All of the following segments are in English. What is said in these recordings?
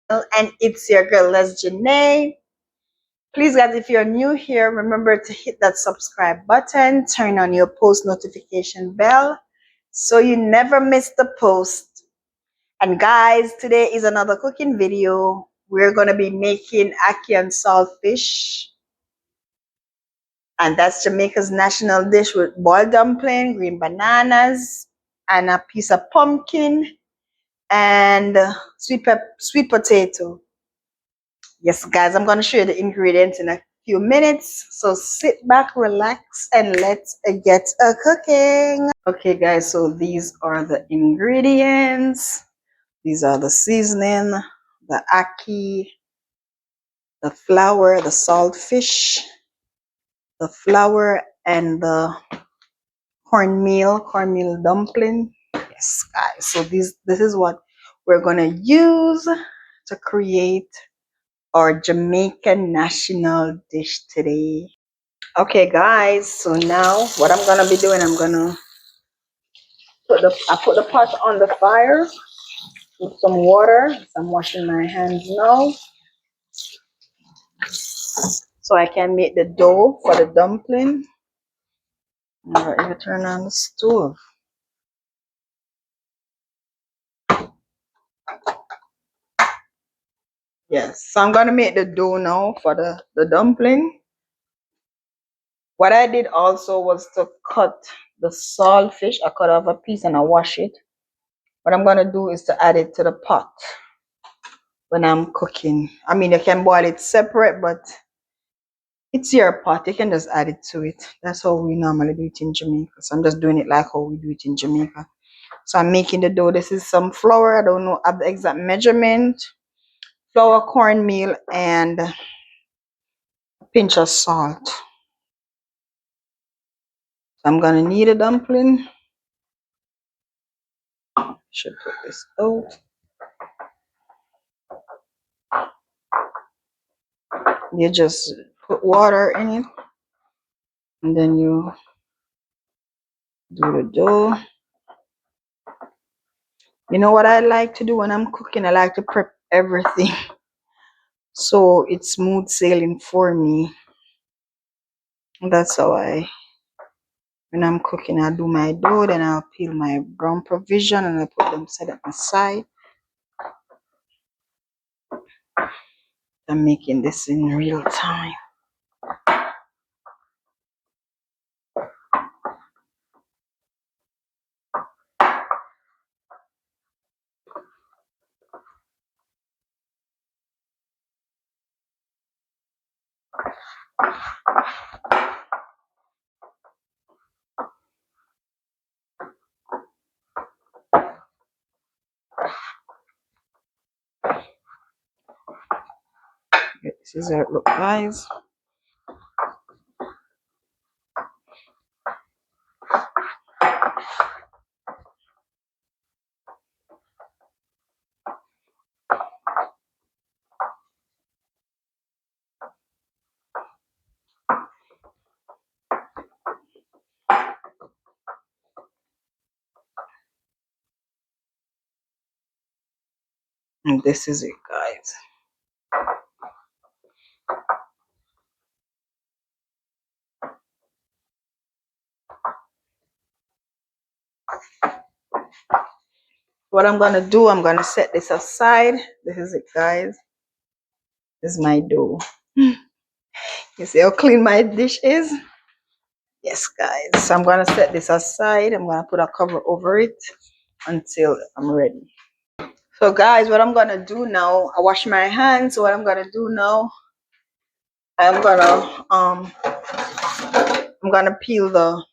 And it's your girl Les Janae. Please guys, if you're new here, remember to hit that subscribe button, turn on your post notification bell so you never miss the post. And guys, today is another cooking video. We're going to be making ackee and saltfish, and that's Jamaica's national dish with boiled dumpling, green bananas, and a piece of pumpkin, and sweet potato. Yes, guys, I'm going to show you the ingredients in a few minutes. So sit back, relax, and let's get cooking. Okay, guys, so these are the ingredients. These are the seasoning, the ackee, the flour, the saltfish, the flour, and the cornmeal dumpling. Yes, guys, so this is what we're going to use to create our Jamaican national dish today. Okay, guys, so now what I'm gonna be doing, I'm gonna put the pot on the fire with some water. So I'm washing my hands now so I can make the dough for the dumpling. All right, you turn on the stove. Yes, so I'm gonna make the dough now for the dumpling. What I did also was to cut the saltfish. I cut off a piece and I wash it. What I'm gonna do is to add it to the pot when I'm cooking. I mean, you can boil it separate, but it's your pot. You can just add it to it. That's how we normally do it in Jamaica. So I'm just doing it like how we do it in Jamaica. So I'm making the dough. This is some flour. I don't know at the exact measurement. Flour, cornmeal, and a pinch of salt. So I'm gonna knead a dumpling. Should put this out. You just put water in it, and then you do the dough. You know what I like to do when I'm cooking? I like to prep everything so it's smooth sailing for me. That's how when I'm cooking, I do my dough, then I'll peel my brown provision and I put them set aside. I'm making this in real time. This is how it looks, guys. And this is it, guys. What I'm gonna do, I'm gonna set this aside. This is it, guys. This is my dough. You see how clean my dish is? Yes, guys. So I'm gonna set this aside. I'm gonna put a cover over it until I'm ready. So guys, what I'm gonna do now, I wash my hands. So what I'm gonna do now, I'm gonna peel the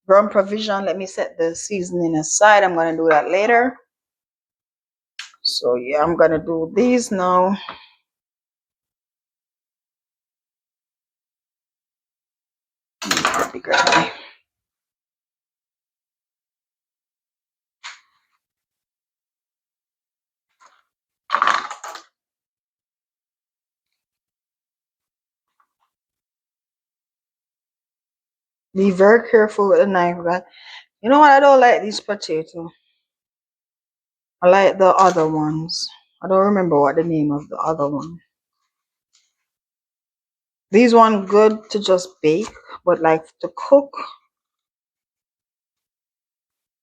brown provision. Let me set the seasoning aside. I'm gonna do that later. So yeah, I'm gonna do these now. Be very careful with the knife, guys. You know what? I don't like these potatoes. I like the other ones. I don't remember what the name of the other one. These one good to just bake, but like to cook,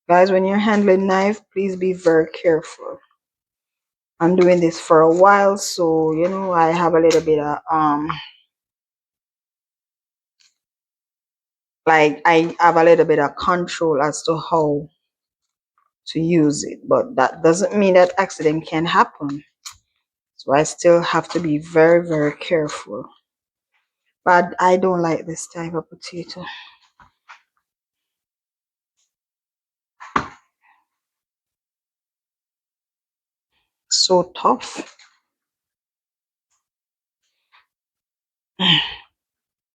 guys, when you're handling knife, please be very careful. I'm doing this for a while, so you know I have a little bit of like I have a little bit of control as to how to use it, but that doesn't mean that accident can happen. So I still have to be very, very careful. But I don't like this type of potato. So tough.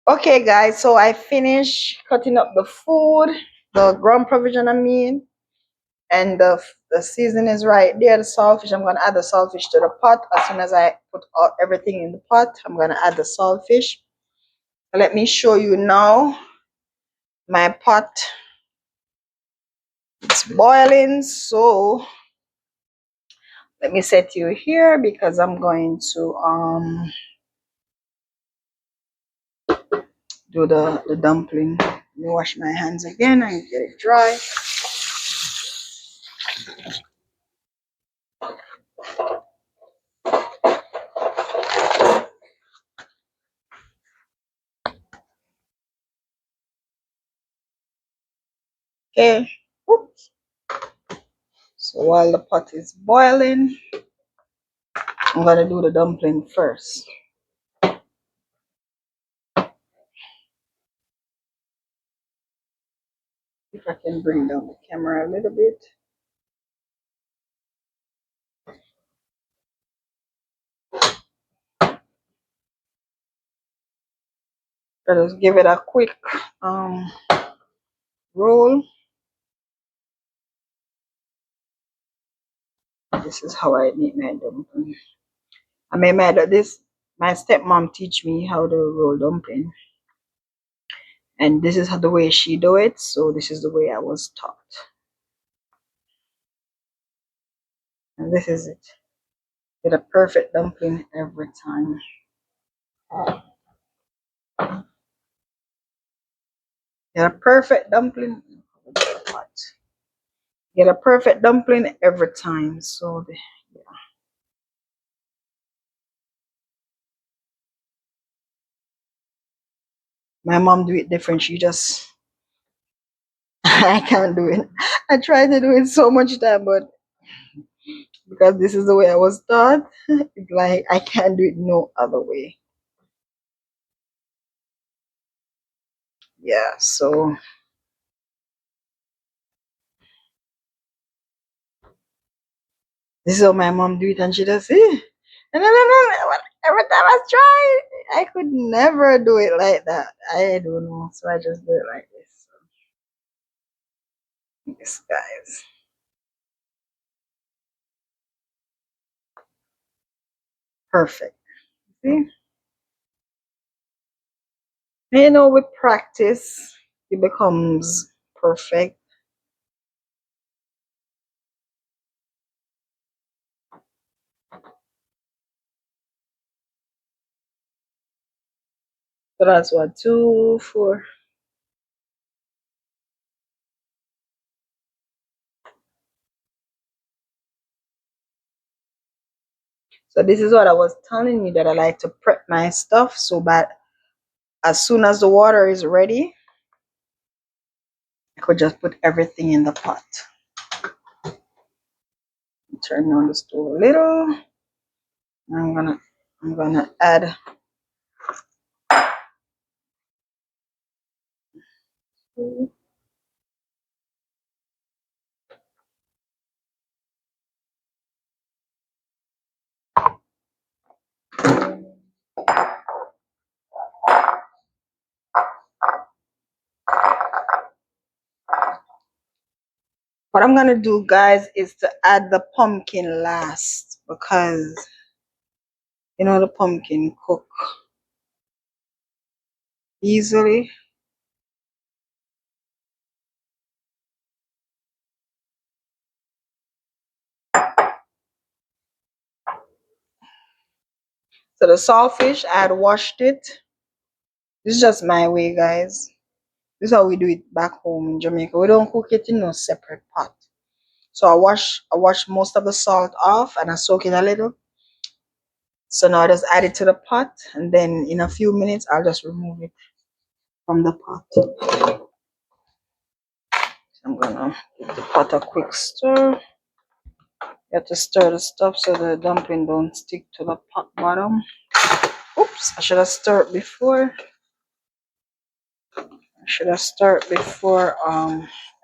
Okay, guys, so I finished cutting up the food, the ground provision I mean, and the season is right there. The saltfish, I'm gonna add the saltfish to the pot. As soon as I put all, everything in the pot, I'm gonna add the saltfish. Let me show you now. My pot is boiling, so let me set you here because I'm going to do the dumpling. Let me wash my hands again and get it dry. Okay. Oops. So while the pot is boiling, I'm gonna do the dumpling first. If I can bring down the camera a little bit. Let us give it a quick roll. This is how I make my dumpling. I made my stepmom teach me how to roll dumpling. And this is how the way she do it, so this is the way I was taught. And this is it. Get a perfect dumpling every time. Get a perfect dumpling. Get a perfect dumpling every time. So yeah. My mom do it different. She just I can't do it. I try to do it so much time, but because this is the way I was taught, it's like I can't do it no other way. Yeah, so this is how my mom do it, and she does it. No. Every time I try, I could never do it like that. I don't know, so I just do it like this. So, yes, guys, perfect. See, you know, with practice, it becomes perfect. So that's what 2, 4. So this is what I was telling you that I like to prep my stuff so that as soon as the water is ready, I could just put everything in the pot. Turn on the stove a little. I'm gonna add. What I'm gonna do, guys, is to add the pumpkin last because you know the pumpkin cook easily. So the saltfish, I had washed it. This is just my way, guys. This is how we do it back home in Jamaica. We don't cook it in no separate pot. So I wash most of the salt off and I soak it a little. So now I just add it to the pot and then in a few minutes I'll just remove it from the pot. So I'm gonna give the pot a quick stir. You have to stir the stuff so the dumpling don't stick to the pot bottom. Oops, I should have stirred before. I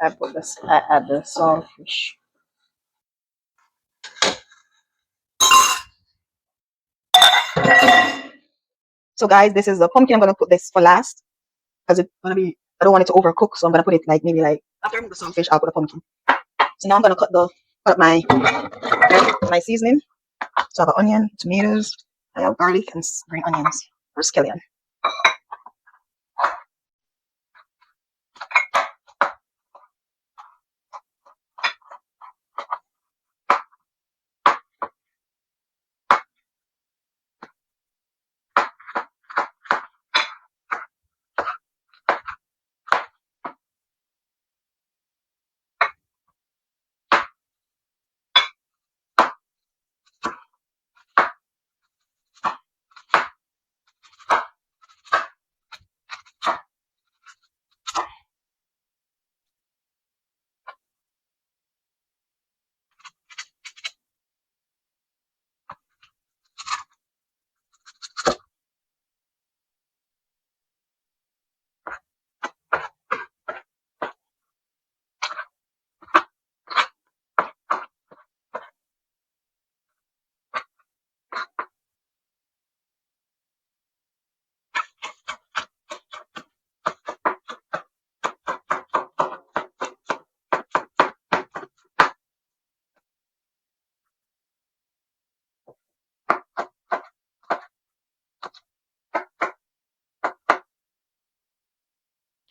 add the saltfish. So guys, this is the pumpkin. I'm gonna put this for last because it's gonna be. I don't want it to overcook, so I'm gonna put it like maybe like after I remove the saltfish, I'll put the pumpkin. So now I'm gonna cut up my seasoning. So I have onion, tomatoes, I have garlic and green onions or scallion.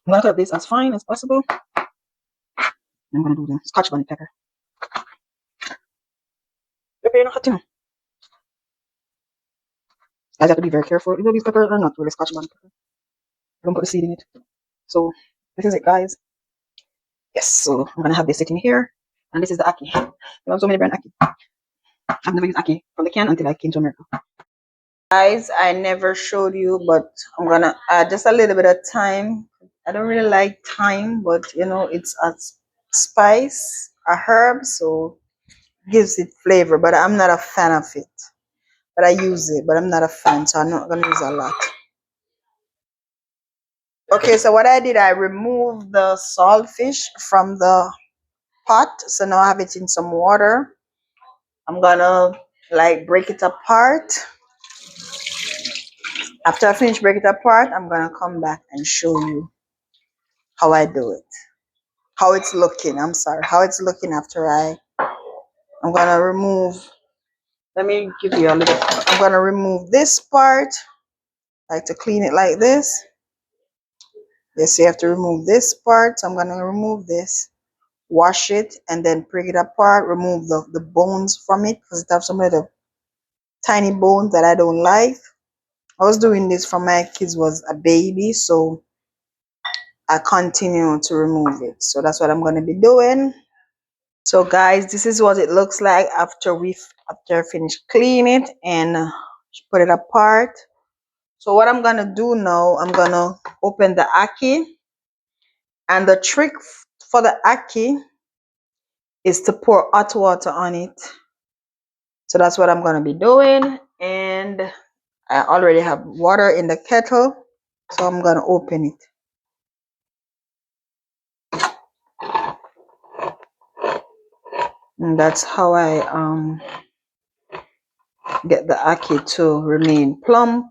I'm gonna cut this as fine as possible. I'm gonna do the Scotch bonnet pepper. Pepper, you're not hot, you know. Guys, have to be very careful. Either these peppers are not really Scotch bonnet pepper. Don't put the seed in it. So this is it, guys. Yes, so I'm gonna have this sitting here, and this is the ackee. There are so many brand ackee. I've never used ackee from the can until I came to America. Guys, I never showed you, but I'm gonna add just a little bit of thyme. I don't really like thyme, but you know, it's a spice, a herb, so it gives it flavor. But I'm not a fan of it. But I use it, but I'm not a fan, so I'm not gonna use a lot. Okay, so what I did, I removed the saltfish from the pot, so now I have it in some water. I'm gonna like break it apart. After I finish breaking it apart, I'm gonna come back and show you how I do it. How it's looking. I'm sorry, how it's looking after I'm gonna remove. Let me give you a little. I'm gonna remove this part, like to clean it like this. Yes, you have to remove this part. So I'm gonna remove this, wash it, and then break it apart. Remove the bones from it because it has some little tiny bones that I don't like. I was doing this for my kids was a baby, so I continue to remove it. So that's what I'm gonna be doing. So guys, this is what it looks like after I finish cleaning it and put it apart. So what I'm gonna do now, I'm gonna open the ackee, and the trick for the ackee is to pour hot water on it. So that's what I'm gonna be doing, and I already have water in the kettle, so I'm gonna open it. And that's how I get the ackee to remain plump.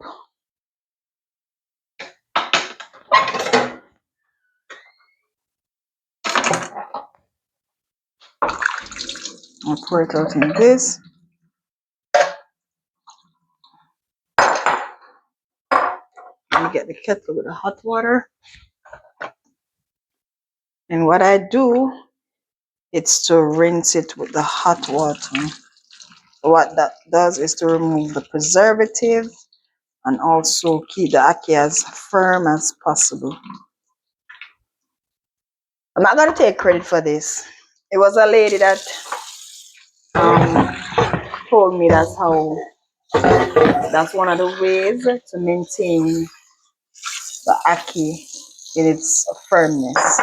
I'll pour it out in this. Let me get the kettle with the hot water. And what I do, it's to rinse it with the hot water. What that does is to remove the preservative and also keep the ackee as firm as possible. I'm not gonna take credit for this. It was a lady that um, told me that's one of the ways to maintain the ackee in its firmness.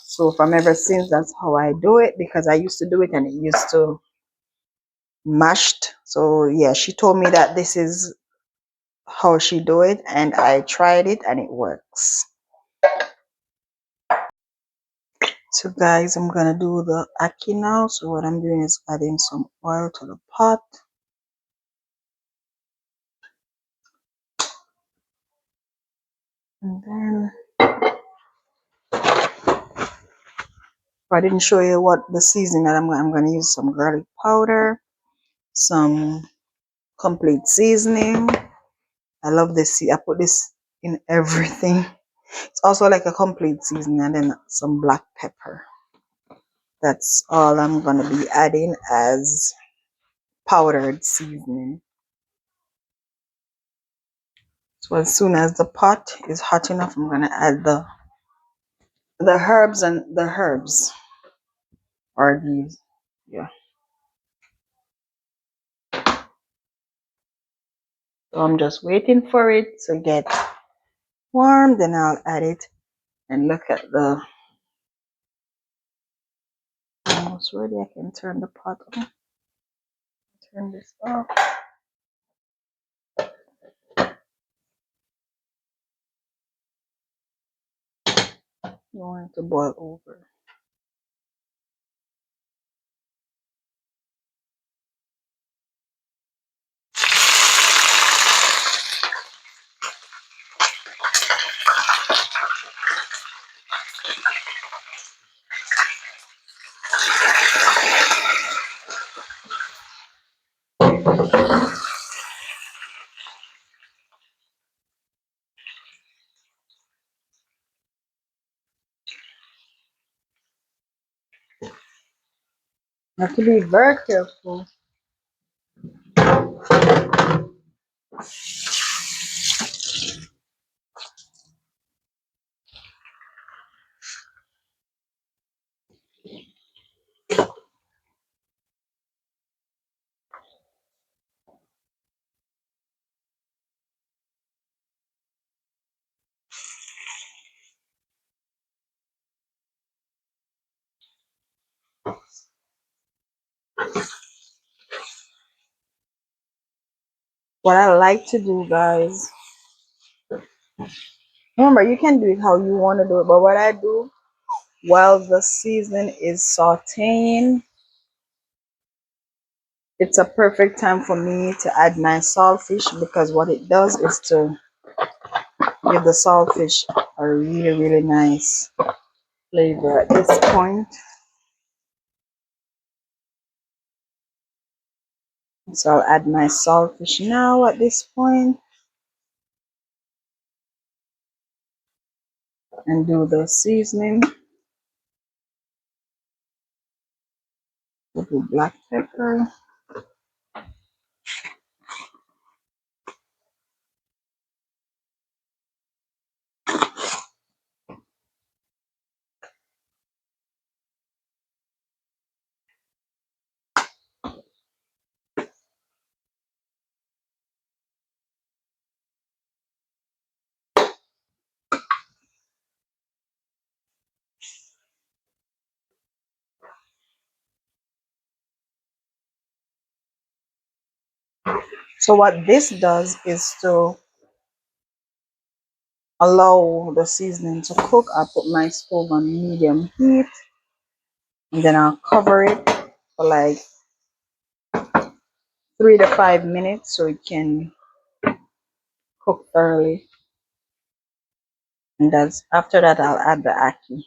So from ever since, that's how I do it, because I used to do it and it used to mashed. So yeah, she told me that this is how she do it, and I tried it and it works. So guys, I'm gonna do the ackee now. So what I'm doing is adding some oil to the pot. And then, if I didn't show you what the seasoning that I'm gonna use some garlic powder, some complete seasoning. I love this. I put this in everything. It's also like a complete seasoning, and then some black pepper. That's all I'm gonna be adding as powdered seasoning. So as soon as the pot is hot enough, I'm gonna add the herbs, and the herbs are these. Yeah. So I'm just waiting for it to get warm, then I'll add it. And look at the almost ready. I can turn the pot on. Turn this off. You want it to boil over. You have to be very careful. What I like to do, guys, remember, you can do it how you want to do it, but what I do while the season is sauteing, it's a perfect time for me to add my saltfish, because what it does is to give the saltfish a really nice flavor at this point. So I'll add my saltfish now at this point and do the seasoning with the black pepper. So what this does is to allow the seasoning to cook. I put my stove on medium heat, and then I'll cover it for like 3 to 5 minutes so it can cook thoroughly. And that's after that I'll add the ackee.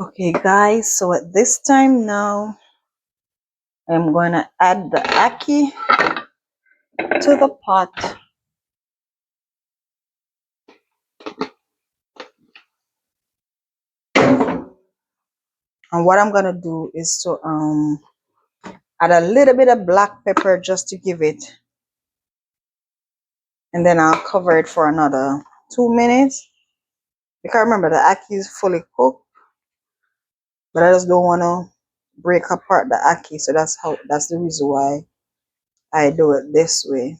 Okay guys, so at this time now I'm gonna add the ackee to the pot. And what I'm gonna do is to Add a little bit of black pepper just to give it, and then I'll cover it for another 2 minutes. Because remember the ackee is fully cooked, but I just don't want to break apart the ackee, so that's the reason why I do it this way.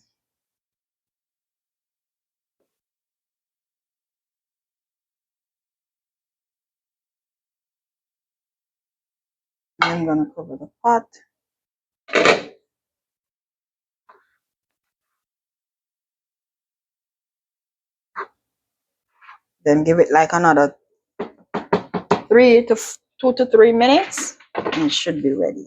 I'm gonna cover the pot. Then give it like another 2 to 3 minutes, and it should be ready.